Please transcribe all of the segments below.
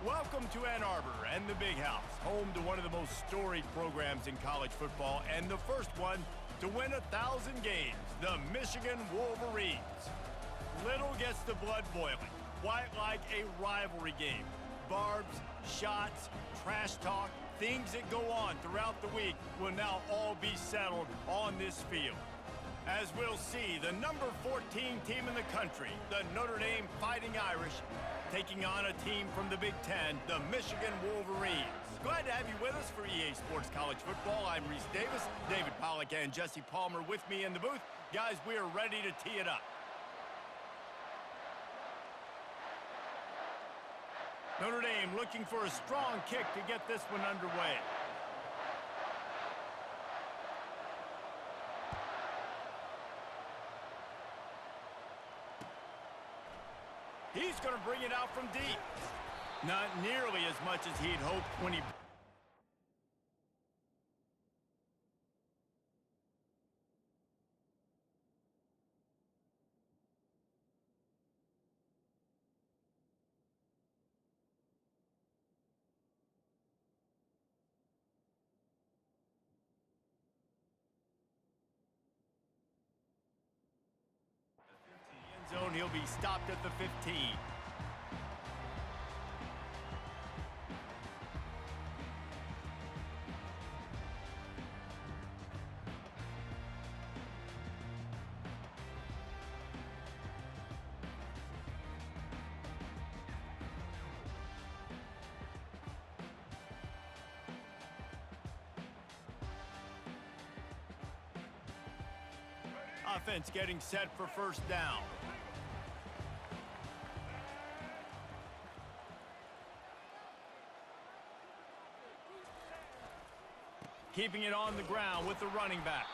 Welcome to Ann Arbor and the Big House, home to one of the most storied programs in college football and the first one to win 1,000 games, the Michigan Wolverines. Little gets the blood boiling, quite like a rivalry game. Barbs, shots, trash talk, things that go on throughout the week will now all be settled on this field. As we'll see, the number 14 team in the country, the Notre Dame Fighting Irish, taking on a team from the Big Ten, the Michigan Wolverines. Glad to have you with us for EA Sports College Football. I'm Reese Davis, David Pollack and Jesse Palmer with me in the booth. Guys, we are ready to tee it up. Notre Dame looking for a strong kick to get this one underway. He's going to bring it out from deep. Not nearly as much as he'd hoped when he... zone, he'll be stopped at the 15. Offense getting set for first down. Keeping it on the ground with the running back.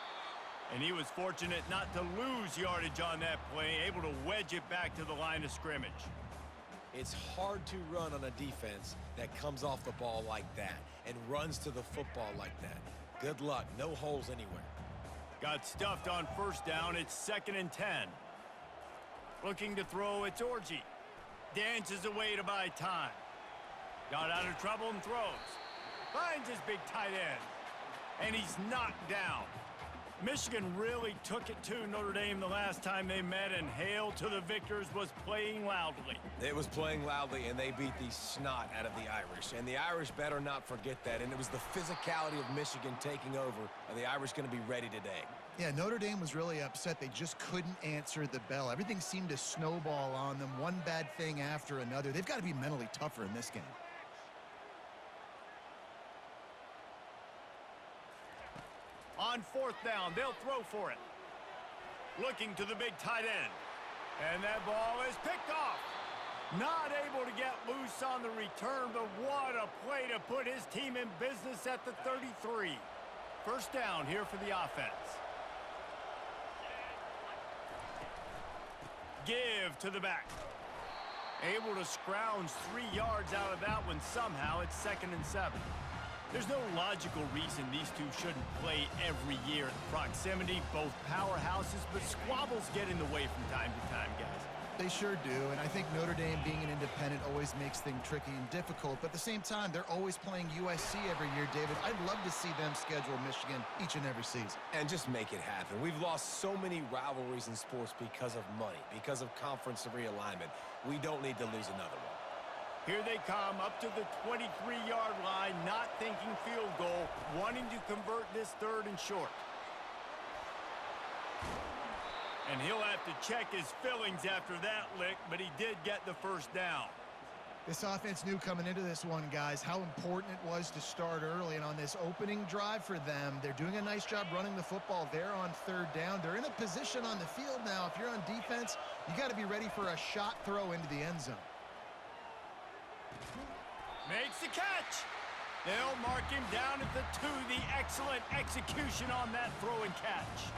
And he was fortunate not to lose yardage on that play, able to wedge it back to the line of scrimmage. It's hard to run on a defense that comes off the ball like that and runs to the football like that. Good luck, no holes anywhere. Got stuffed on first down, it's 2nd and 10. Looking to throw, it's Orji. Dances away to buy time. Got out of trouble and throws. Finds his big tight end. And he's knocked down. Michigan really took it to Notre Dame the last time they met, and Hail to the Victors was playing loudly. It was playing loudly, and they beat the snot out of the Irish. And the Irish better not forget that. And it was the physicality of Michigan taking over. Are the Irish going to be ready today? Yeah, Notre Dame was really upset. They just couldn't answer the bell. Everything seemed to snowball on them, one bad thing after another. They've got to be mentally tougher in this game. On fourth down, they'll throw for it. Looking to the big tight end. And that ball is picked off. Not able to get loose on the return, but what a play to put his team in business at the 33. First down here for the offense. Give to the back. Able to scrounge 3 yards out of that one somehow. It's 2nd and 7. There's no logical reason these two shouldn't play every year in proximity. Both powerhouses, but squabbles get in the way from time to time, guys. They sure do, and I think Notre Dame being an independent always makes things tricky and difficult, but at the same time, they're always playing USC every year, David. I'd love to see them schedule Michigan each and every season. And just make it happen. We've lost so many rivalries in sports because of money, because of conference realignment. We don't need to lose another one. Here they come up to the 23-yard line, not thinking field goal, wanting to convert this 3rd and short. And he'll have to check his fillings after that lick, but he did get the first down. This offense knew coming into this one, guys, how important it was to start early. And on this opening drive for them, they're doing a nice job running the football there on 3rd down. They're in a position on the field now. If you're on defense, you got to be ready for a shot throw into the end zone. Makes the catch. They'll mark him down at the 2. The excellent execution on that throw and catch.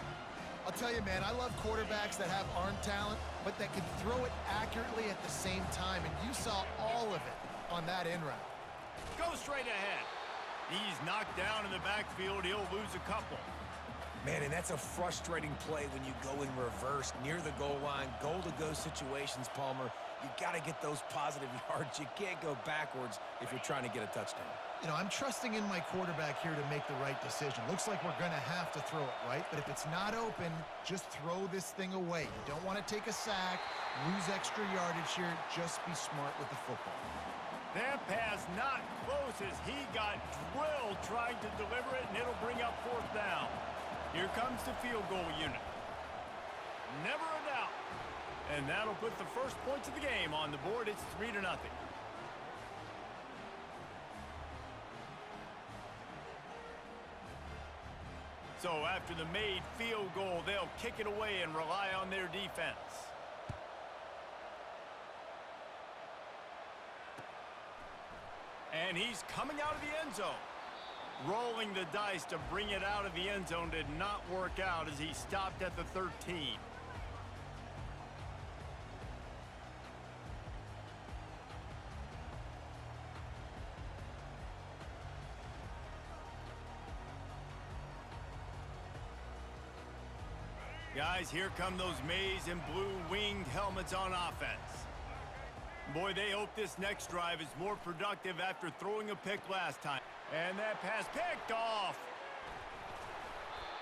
I'll tell you, man, I love quarterbacks that have arm talent, but that can throw it accurately at the same time, and you saw all of it on that in route. Go straight ahead. He's knocked down in the backfield. He'll lose a couple. Man, and that's a frustrating play when you go in reverse near the goal line. Goal-to-go situations, Palmer. You got to get those positive yards. You can't go backwards if you're trying to get a touchdown. You know, I'm trusting in my quarterback here to make the right decision. Looks like we're going to have to throw it, right? But if it's not open, just throw this thing away. You don't want to take a sack, lose extra yardage here. Just be smart with the football. That pass not close as he got drilled trying to deliver it, and it'll bring up 4th down. Here comes the field goal unit. Never a doubt. And that'll put the first points of the game on the board. It's 3-0. So after the made field goal, they'll kick it away and rely on their defense. And he's coming out of the end zone. Rolling the dice to bring it out of the end zone did not work out as he stopped at the 13. Guys, here come those maize and blue winged helmets on offense. Boy, they hope this next drive is more productive after throwing a pick last time. And that pass picked off.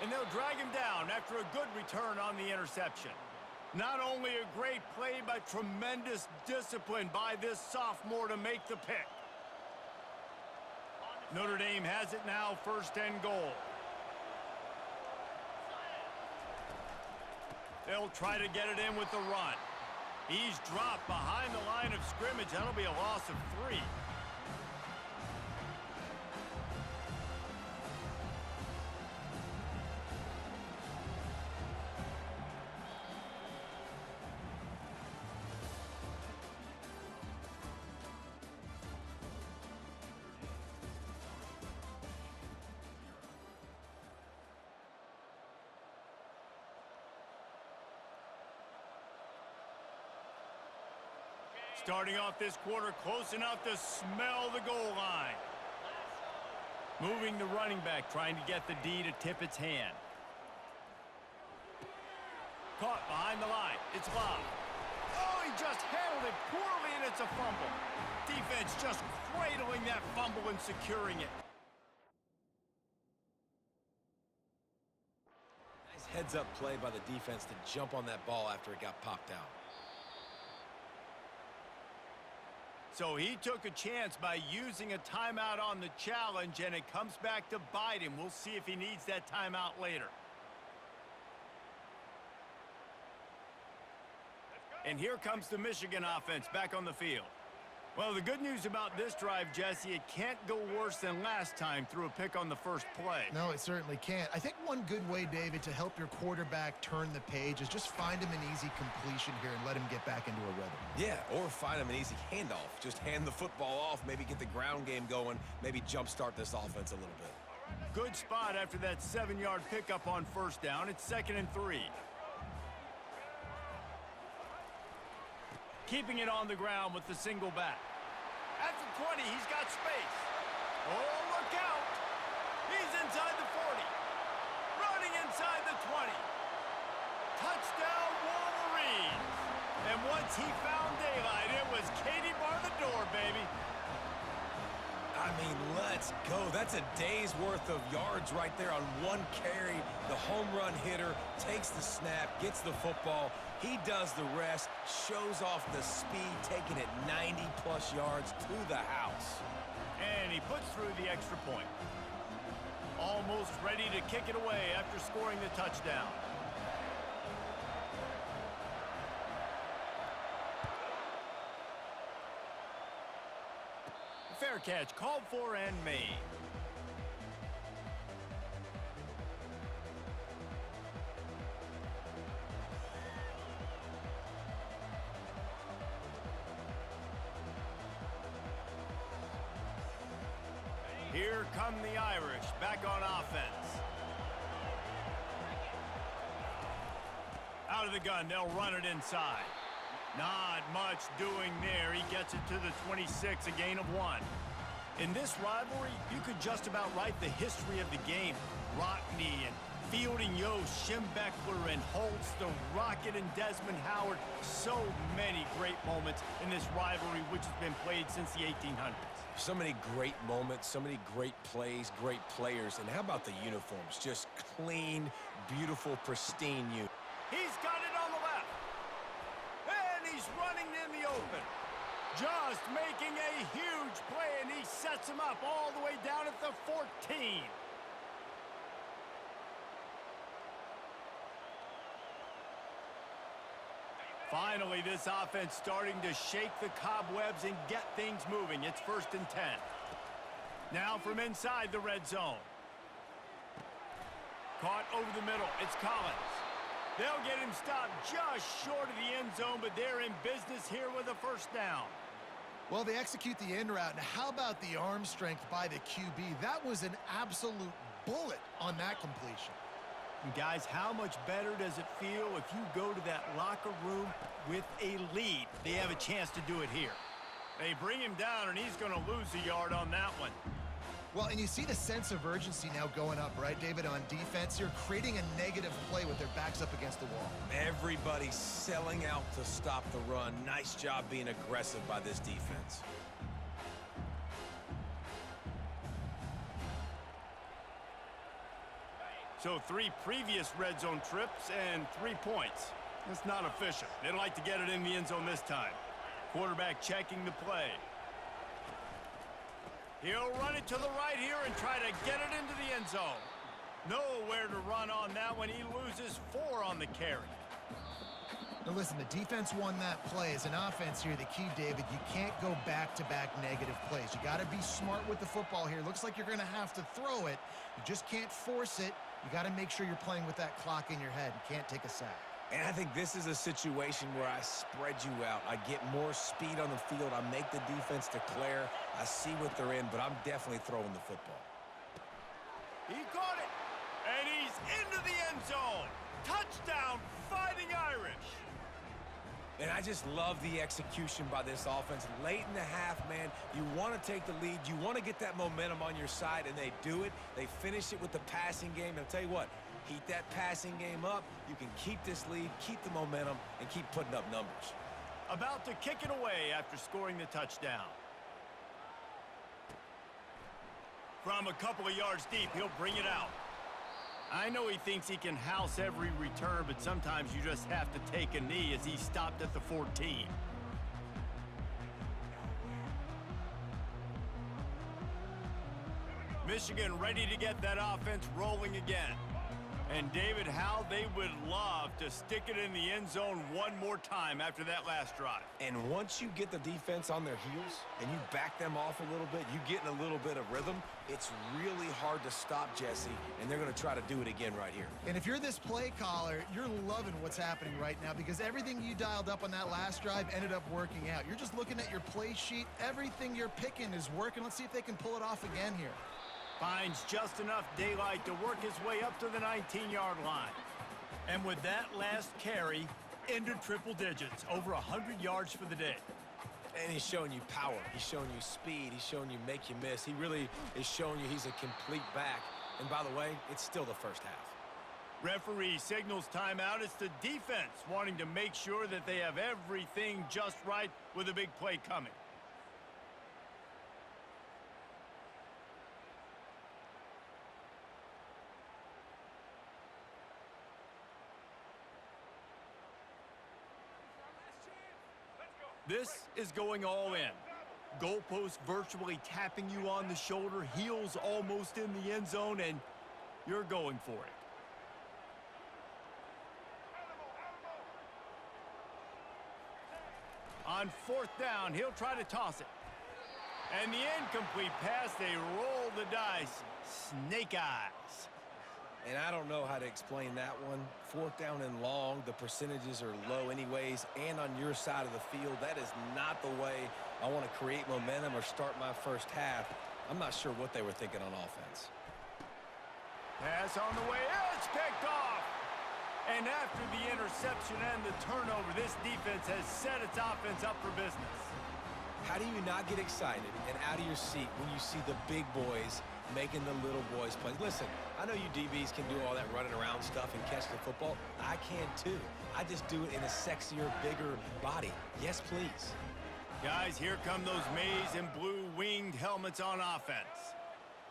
And they'll drag him down after a good return on the interception. Not only a great play, but tremendous discipline by this sophomore to make the pick. Notre Dame has it now, 1st and goal. They'll try to get it in with the run. He's dropped behind the line of scrimmage. That'll be a loss of 3. Starting off this quarter close enough to smell the goal line. Moving the running back, trying to get the D to tip its hand. Caught behind the line. It's Love. Oh, he just handled it poorly, and it's a fumble. Defense just cradling that fumble and securing it. Nice heads-up play by the defense to jump on that ball after it got popped out. So he took a chance by using a timeout on the challenge, and it comes back to bite him. We'll see if he needs that timeout later. And here comes the Michigan offense back on the field. Well, the good news about this drive, Jesse, it can't go worse than last time through a pick on the first play. No, it certainly can't. I think one good way, David, to help your quarterback turn the page is just find him an easy completion here and let him get back into a rhythm. Yeah, or find him an easy handoff. Just hand the football off, maybe get the ground game going, maybe jumpstart this offense a little bit. Good spot after that 7-yard pickup on 1st down. It's 2nd and 3. Keeping it on the ground with the single back. At the 20, he's got space. Oh, look out. He's inside the 40. Running inside the 20. Touchdown, Wolverines. And once he found daylight, it was Katie bar the door, baby. I mean, let's go. That's a day's worth of yards right there on one carry. The home run hitter takes the snap, gets the football. He does the rest, shows off the speed, taking it 90-plus yards to the house. And he puts through the extra point. Almost ready to kick it away after scoring the touchdown. Fair catch, called for and made. Here come the Irish, back on offense. Out of the gun, they'll run it inside. Not much doing there. He gets it to the 26, a gain of 1. In this rivalry, you could just about write the history of the game. Rockne and fielding Yo Schembechler and Holtz, the Rocket and Desmond Howard. So many great moments in this rivalry, which has been played since the 1800s. So many great moments, so many great plays, great players. And how about the uniforms? Just clean, beautiful, pristine uniforms. He's got it on the left. And he's running in the open. Just making a huge play, and he sets him up all the way down at the 14. Finally, this offense starting to shake the cobwebs and get things moving. It's 1st and 10. Now from inside the red zone. Caught over the middle. It's Collins. They'll get him stopped just short of the end zone, but they're in business here with a 1st down. Well, they execute the end route. Now, how about the arm strength by the QB? That was an absolute bullet on that completion. And guys, how much better does it feel if you go to that locker room with a lead? They have a chance to do it here. They bring him down, and he's going to lose a yard on that one. Well, and you see the sense of urgency now going up, right, David, on defense. You're creating a negative play with their backs up against the wall. Everybody's selling out to stop the run. Nice job being aggressive by this defense. So 3 previous red zone trips and 3 points. That's not efficient. They'd like to get it in the end zone this time. Quarterback checking the play. He'll run it to the right here and try to get it into the end zone. Nowhere to run on that one. He loses 4 on the carry. Now listen, the defense won that play. As an offense here, the key, David, you can't go back-to-back negative plays. You got to be smart with the football here. Looks like you're going to have to throw it. You just can't force it. You got to make sure you're playing with that clock in your head. You can't take a sack. And I think this is a situation where I spread you out. I get more speed on the field. I make the defense declare. I see what they're in, but I'm definitely throwing the football. He caught it, and he's into the end zone. Touchdown, Fighting Irish. And I just love the execution by this offense. Late in the half, man, you want to take the lead. You want to get that momentum on your side, and they do it. They finish it with the passing game. And I'll tell you what, heat that passing game up. You can keep this lead, keep the momentum, and keep putting up numbers. About to kick it away after scoring the touchdown. From a couple of yards deep, he'll bring it out. I know he thinks he can house every return, but sometimes you just have to take a knee as he stopped at the 14. Michigan ready to get that offense rolling again. And David, how they would love to stick it in the end zone one more time after that last drive. And once you get the defense on their heels and you back them off a little bit, you get in a little bit of rhythm, it's really hard to stop Jesse, and they're going to try to do it again right here. And if you're this play caller, you're loving what's happening right now because everything you dialed up on that last drive ended up working out. You're just looking at your play sheet. Everything you're picking is working. Let's see if they can pull it off again here. Finds just enough daylight to work his way up to the 19-yard line. And with that last carry, into triple digits, over 100 yards for the day. And he's showing you power. He's showing you speed. He's showing you make you miss. He really is showing you he's a complete back. And by the way, it's still the first half. Referee signals timeout. It's the defense wanting to make sure that they have everything just right with a big play coming. This is going all in. Goalpost virtually tapping you on the shoulder, heels almost in the end zone, and you're going for it. On 4th down, he'll try to toss it. And the incomplete pass, they roll the dice. Snake eyes. And I don't know how to explain that one. 4th down and long, the percentages are low anyways, and on your side of the field, that is not the way I want to create momentum or start my first half. I'm not sure what they were thinking on offense. Pass on the way, it's picked off. And after the interception and the turnover, this defense has set its offense up for business. How do you not get excited and out of your seat when you see the big boys making the little boys play. Listen, I know you DBs can do all that running around stuff and catch the football. I can too. I just do it in a sexier, bigger body. Yes, please. Guys, here come those maize and blue winged helmets on offense.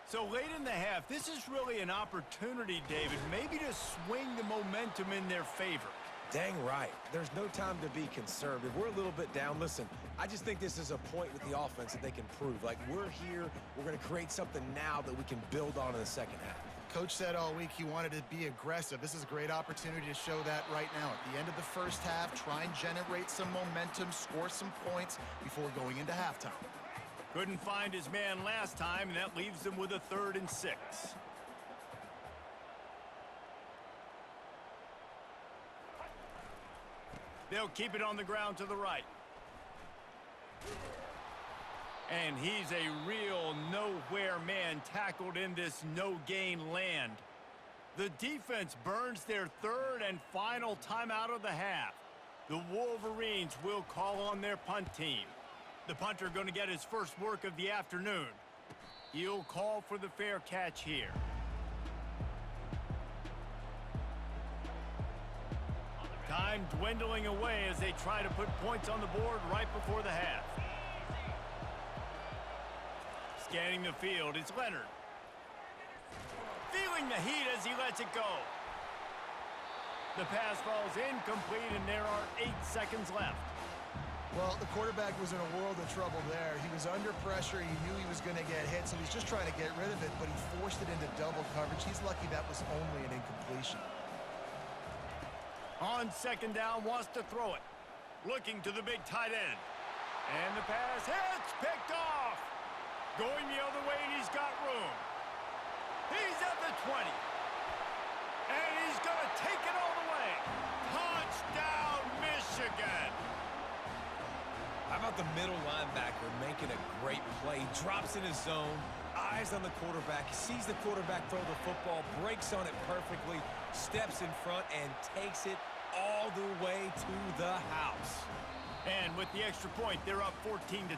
So late in the half, this is really an opportunity, David, maybe to swing the momentum in their favor. Dang right. There's no time to be conservative. We're a little bit down. Listen, I just think this is a point with the offense that they can prove. Like, we're here, we're going to create something now that we can build on in the second half. Coach said all week he wanted to be aggressive. This is a great opportunity to show that right now. At the end of the first half, try and generate some momentum, score some points before going into halftime. Couldn't find his man last time, and that leaves them with a 3rd and 6. They'll keep it on the ground to the right. And he's a real nowhere man tackled in this no-gain land. The defense burns their 3rd and final timeout of the half. The Wolverines will call on their punt team. The punter going to get his first work of the afternoon. He'll call for the fair catch here. Time dwindling away as they try to put points on the board right before the half. Scanning the field, it's Leonard. Feeling the heat as he lets it go. The pass falls incomplete, and there are 8 seconds left. Well, the quarterback was in a world of trouble there. He was under pressure. He knew he was going to get hit, so he's just trying to get rid of it, but he forced it into double coverage. He's lucky that was only an incompletion. On 2nd down, wants to throw it. Looking to the big tight end. And the pass hits, picked off. Going the other way, and he's got room. He's at the 20. And he's going to take it all the way. Touchdown, Michigan. How about the middle linebacker making a great play? Drops in his zone, eyes on the quarterback, sees the quarterback throw the football, breaks on it perfectly, steps in front, and takes it all the way to the house. And with the extra point, they're up 14-10.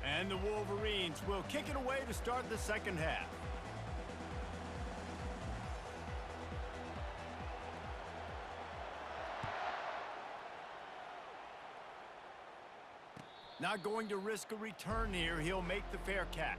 And the Wolverines will kick it away to start the second half. Not going to risk a return here. He'll make the fair catch.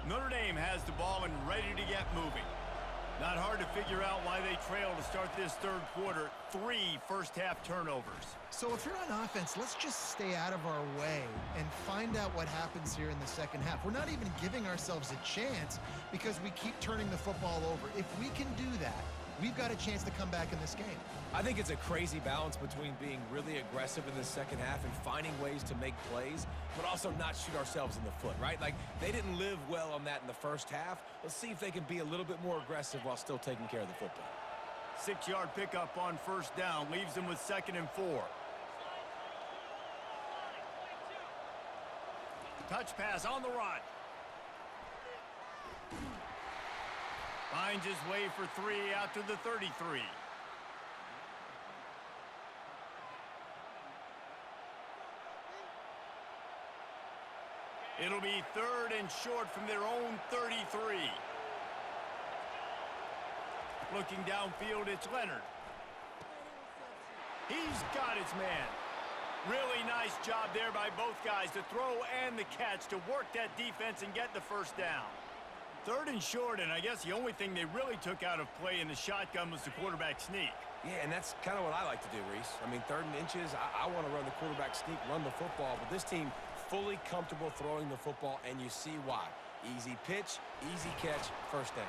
Notre Dame has the ball and ready to get moving. Not hard to figure out why they trail to start this 3rd quarter. 3 first-half turnovers. So if you're on offense, let's just stay out of our way and find out what happens here in the second half. We're not even giving ourselves a chance because we keep turning the football over. If we can do that, we've got a chance to come back in this game. I think it's a crazy balance between being really aggressive in the second half and finding ways to make plays, but also not shoot ourselves in the foot, right? Like, they didn't live well on that in the first half. Let's see if they can be a little bit more aggressive while still taking care of the football. 6-yard pickup on 1st down leaves them with 2nd and 4. Touch pass on the run. Finds his way for 3 out to the 33. It'll be 3rd and short from their own 33. Looking downfield, it's Leonard. He's got his man. Really nice job there by both guys to throw and the catch to work that defense and get the 1st down. 3rd and short, and I guess the only thing they really took out of play in the shotgun was the quarterback sneak. Yeah, and that's kind of what I like to do, Reese. I mean, 3rd and inches, I want to run the quarterback sneak, run the football, but this team fully comfortable throwing the football, and you see why. Easy pitch, easy catch, first down.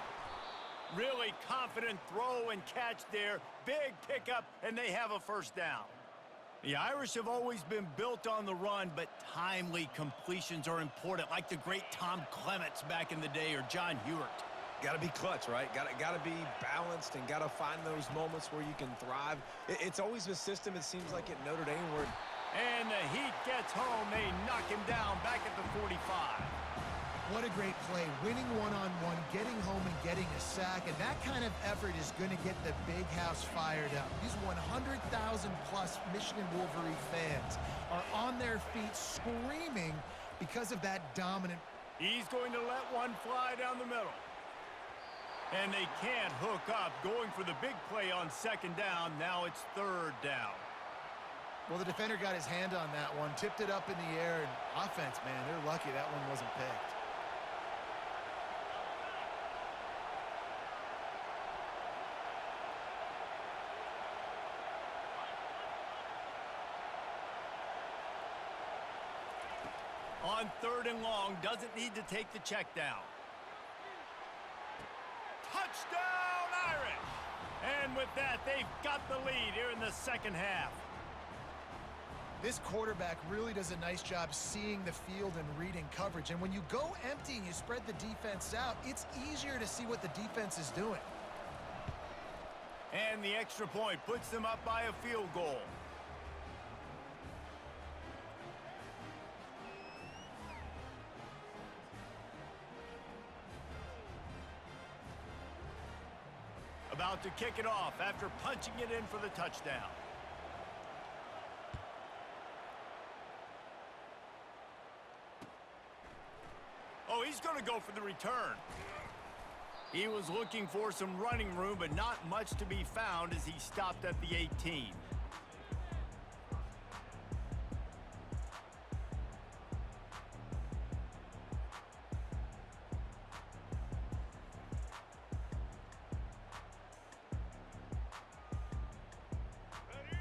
Really confident throw and catch there. Big pickup, and they have a first down. The Irish have always been built on the run, but timely completions are important, like the great Tom Clements back in the day or John Hewart. Got to be clutch, right? Got to be balanced and got to find those moments where you can thrive. It's always a system, it seems like, at Notre Dame where... And the Heat gets home. They knock him down back at the 45. What a great play, winning one-on-one, getting home and getting a sack, and that kind of effort is going to get the Big House fired up. These 100,000-plus Michigan Wolverine fans are on their feet screaming because of that dominant... He's going to let one fly down the middle. And they can't hook up, going for the big play on second down. Now it's third down. Well, the defender got his hand on that one, tipped it up in the air, and offense, man, they're lucky that one wasn't picked. On third and long, doesn't need to take the check down. Touchdown, Irish! And with that, they've got the lead here in the second half. This quarterback really does a nice job seeing the field and reading coverage. And when you go empty and you spread the defense out, it's easier to see what the defense is doing. And the extra point puts them up by a field goal. About to kick it off after punching it in for the touchdown. Oh, he's going to go for the return. He was looking for some running room, but not much to be found as he stopped at the 18.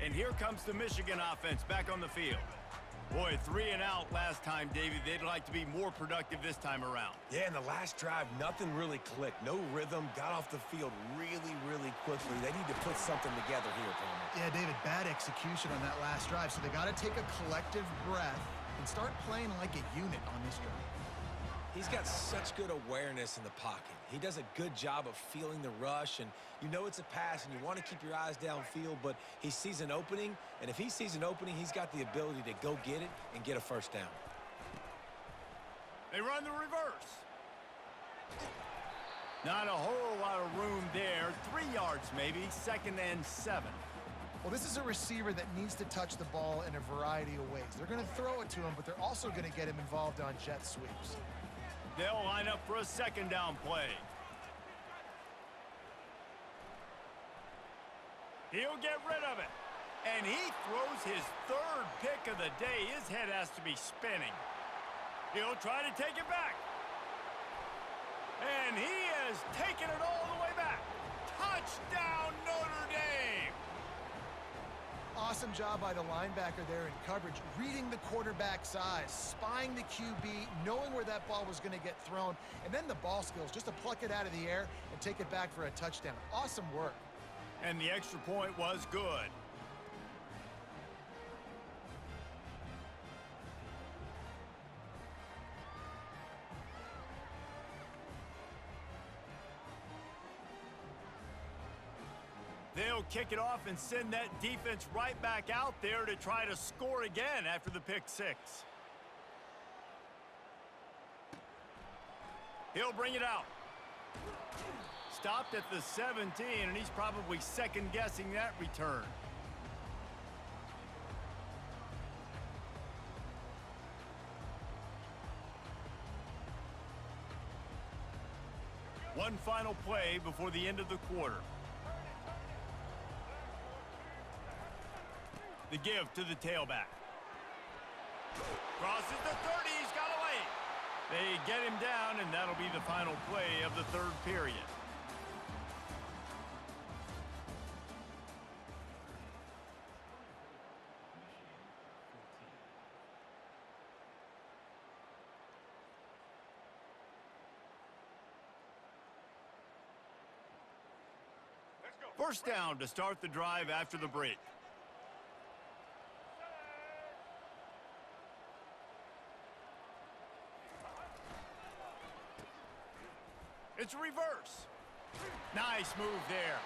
And here comes the Michigan offense back on the field. Boy, 3 and out last time, Davey. They'd like to be more productive this time around. Yeah, in the last drive, nothing really clicked. No rhythm, got off the field really, really quickly. They need to put something together here, Palmer. Yeah, David, bad execution on that last drive. So they got to take a collective breath and start playing like a unit on this drive. He's got such good awareness in the pocket. He does a good job of feeling the rush, and you know it's a pass, and you want to keep your eyes downfield, but he sees an opening, and if he sees an opening, he's got the ability to go get it and get a first down. They run the reverse. Not a whole lot of room there. 3 yards maybe, 2nd and 7. Well, this is a receiver that needs to touch the ball in a variety of ways. They're going to throw it to him, but they're also going to get him involved on jet sweeps. They'll line up for a second down play. He'll get rid of it. And he throws his 3rd pick of the day. His head has to be spinning. He'll try to take it back. And he has taken it all the way back. Touchdown, Notre Dame! Awesome job by the linebacker there in coverage, reading the quarterback's eyes, spying the QB, knowing where that ball was going to get thrown, and then the ball skills, just to pluck it out of the air and take it back for a touchdown. Awesome work. And the extra point was good. They'll kick it off and send that defense right back out there to try to score again after the pick 6. He'll bring it out. Stopped at the 17, and he's probably second-guessing that return. One final play before the end of the quarter. The give to the tailback. Crosses the 30, he's got away. They get him down, and that'll be the final play of the 3rd period. First down to start the drive after the break. It's a reverse. Nice move there.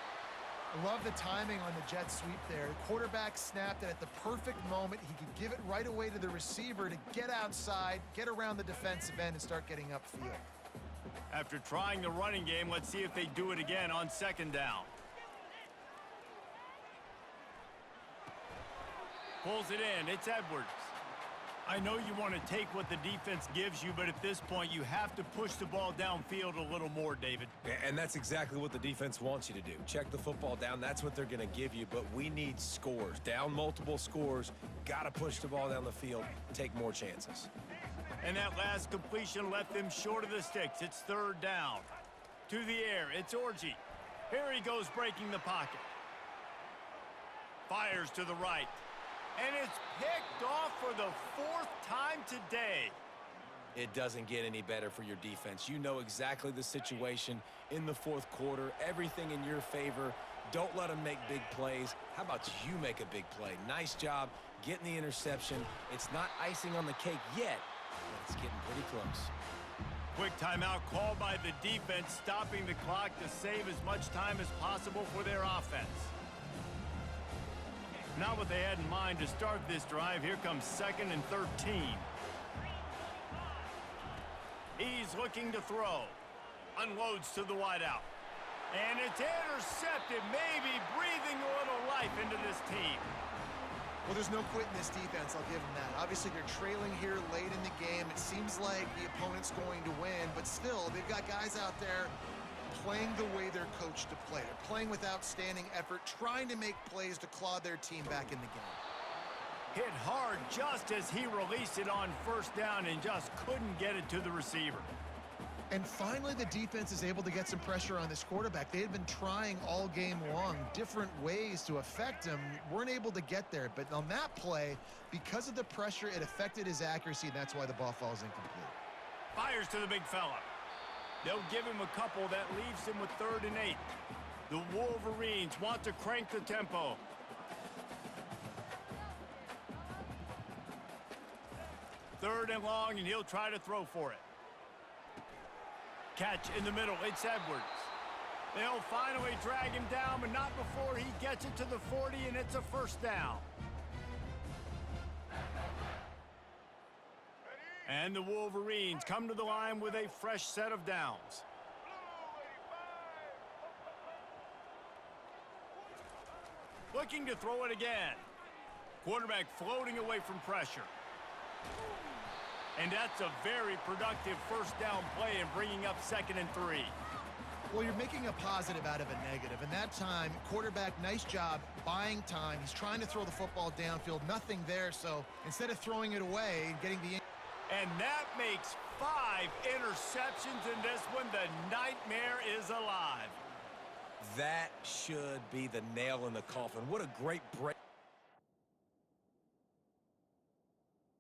I love the timing on the jet sweep there. The quarterback snapped it at the perfect moment. He could give it right away to the receiver to get outside, get around the defensive end, and start getting upfield. After trying the running game, let's see if they do it again on second down. Pulls it in. It's Edwards. I know you want to take what the defense gives you, but at this point, you have to push the ball downfield a little more, David. And that's exactly what the defense wants you to do. Check the football down. That's what they're going to give you, but we need scores. Down multiple scores. Got to push the ball down the field. Take more chances. And that last completion left them short of the sticks. It's third down. To the air, it's Orji. Here he goes breaking the pocket. Fires to the right. And it's picked off for the fourth time today. It doesn't get any better for your defense. You know exactly the situation in the fourth quarter. Everything in your favor. Don't let them make big plays. How about you make a big play? Nice job getting the interception. It's not icing on the cake yet, but it's getting pretty close. Quick timeout called by the defense, stopping the clock to save as much time as possible for their offense. Not what they had in mind to start this drive. Here comes 2nd and 13. He's looking to throw. Unloads to the wideout. And it's intercepted, maybe breathing a little life into this team. Well, there's no quitting this defense, I'll give them that. Obviously, they're trailing here late in the game. It seems like the opponent's going to win, but still, they've got guys out there playing the way they're coached to play. They're playing with outstanding effort, trying to make plays to claw their team back in the game. Hit hard just as he released it on first down and just couldn't get it to the receiver. And finally, the defense is able to get some pressure on this quarterback. They had been trying all game long different ways to affect him, weren't able to get there. But on that play, because of the pressure, it affected his accuracy, and that's why the ball falls incomplete. Fires to the big fella. They'll give him a couple. That leaves him with 3rd and 8. The Wolverines want to crank the tempo. Third and long, and he'll try to throw for it. Catch in the middle. It's Edwards. They'll finally drag him down, but not before he gets it to the 40, and it's a first down. And the Wolverines come to the line with a fresh set of downs. Looking to throw it again. Quarterback floating away from pressure. And that's a very productive first down play and bringing up 2nd and 3. Well, you're making a positive out of a negative. And that time, quarterback, nice job buying time. He's trying to throw the football downfield. Nothing there, so instead of throwing it away and getting the... And that makes 5 interceptions in this one. The nightmare is alive. That should be the nail in the coffin. What a great break.